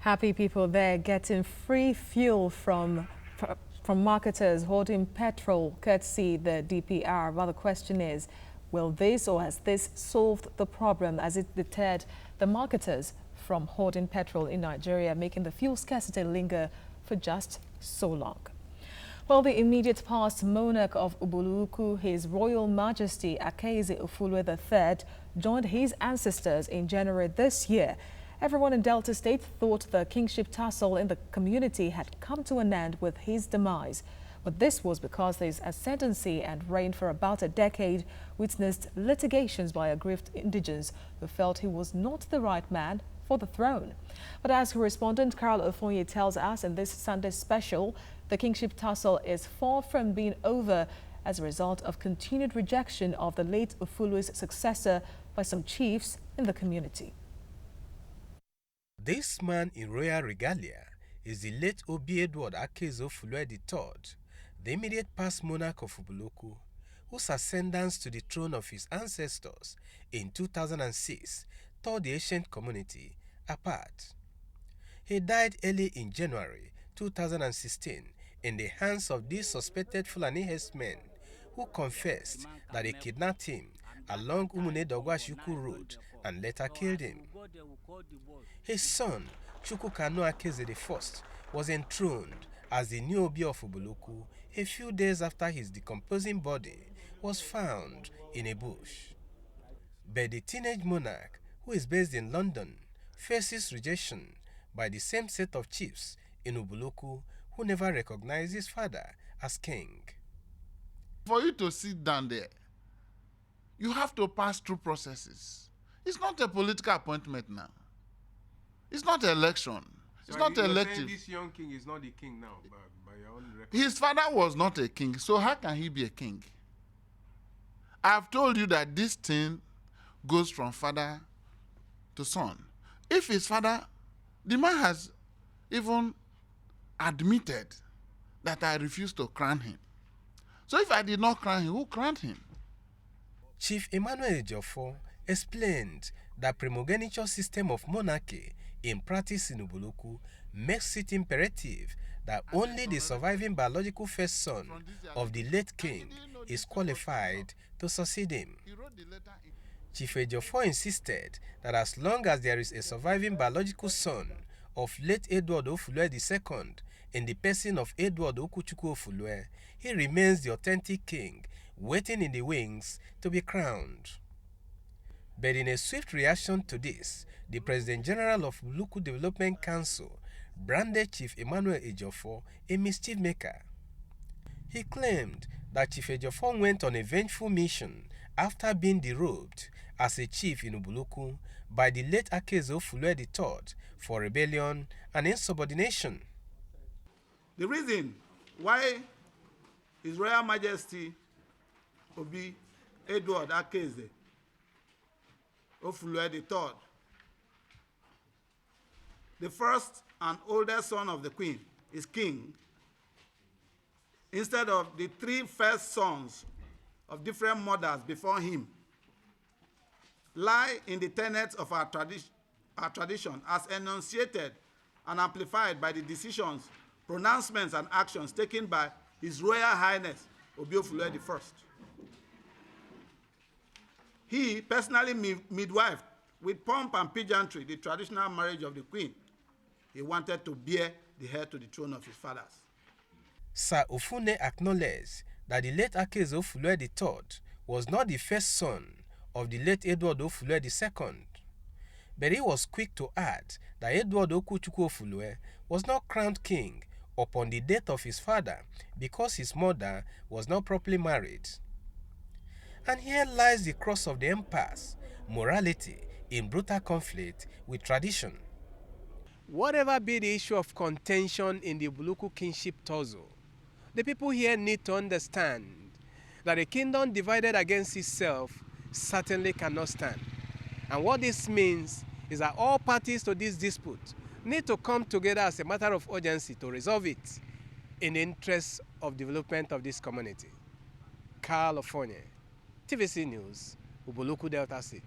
Happy people there getting free fuel from marketers holding petrol courtesy the DPR. Well, the question is, will this or has this solved the problem as it deterred the marketers from hoarding petrol in Nigeria, making the fuel scarcity linger for just so long? Well, the immediate past monarch of UBULU-UKU, His Royal Majesty Akaeze Ofulue III, joined his ancestors in January this year. Everyone in Delta State thought the kingship tussle in the community had come to an end with his demise. But this was because his ascendancy and reign for about a decade witnessed litigations by aggrieved indigents who felt he was not the right man for the throne. But as correspondent Kal Report tells us in this Sunday special, the kingship tussle is far from being over as a result of continued rejection of the late Ofulue's successor by some chiefs in the community. This man in royal regalia is the late Obi Edward Akaeze Ofulue III, the immediate past monarch of UBULU-UKU, whose ascendance to the throne of his ancestors in 2006 tore the ancient community apart. He died early in January 2016 in the hands of these suspected Fulani herdsmen who confessed that they kidnapped him along UMUNE-UKU road and later killed him. His son, Chukwukanu Akaeze I, was enthroned as the new Obi of UBULU-UKU a few days after his decomposing body was found in a bush. But the teenage monarch, who is based in London, faces rejection by the same set of chiefs in UBULU-UKU who never recognized his father as king. For you to sit down there, you have to pass through processes. It's not a political appointment now. It's not an election. It's not elective. This young king is not the king now, by your own record. His father was not a king, so how can he be a king? I've told you that this thing goes from father to son. If his father, the man has even admitted that I refused to crown him. So if I did not crown him, who crowned him? Chief EMMANUEL EJIOFOR explained that primogeniture system of monarchy in practice in UBULU-UKU makes it imperative that only the surviving biological first son of the late king is qualified to succeed him. Chief EJIOFOR insisted that as long as there is a surviving biological son of late Edward Ofulue II in the person of Edward Okuchukwu Ofulue, he remains the authentic king, waiting in the wings to be crowned. But in a swift reaction to this, the President General of UBULU-UKU Development Council branded Chief EMMANUEL EJIOFOR a mischief maker. He claimed that Chief EJIOFOR went on a vengeful mission after being derobed as a chief in UBULU-UKU by the late Akaeze Ofulue III for rebellion and insubordination. The reason why His Royal Majesty Obi Edward Akaeze Ofulue III, the first and oldest son of the Queen, is king, instead of the three first sons of different mothers before him, lie in the tenets of our tradition as enunciated and amplified by the decisions, pronouncements, and actions taken by His Royal Highness Obi Ofulue I. He personally midwifed with pomp and pageantry the traditional marriage of the Queen. He wanted to bear the heir to the throne of his fathers. Sir OFUNNE acknowledged that the late Akaeze Ofulue III was not the first son of the late Edward Ofulue II, but he was quick to add that Edward Okuchukwu Ofulue was not crowned king upon the death of his father because his mother was not properly married. And here lies the crux of the impasse: morality in brutal conflict with tradition. Whatever be the issue of contention in the UBULU-UKU kingship tussle, the people here need to understand that a kingdom divided against itself certainly cannot stand. And what this means is that all parties to this dispute need to come together as a matter of urgency to resolve it in the interest of development of this community. Kal Report, TVC News, UBULU-UKU Delta State.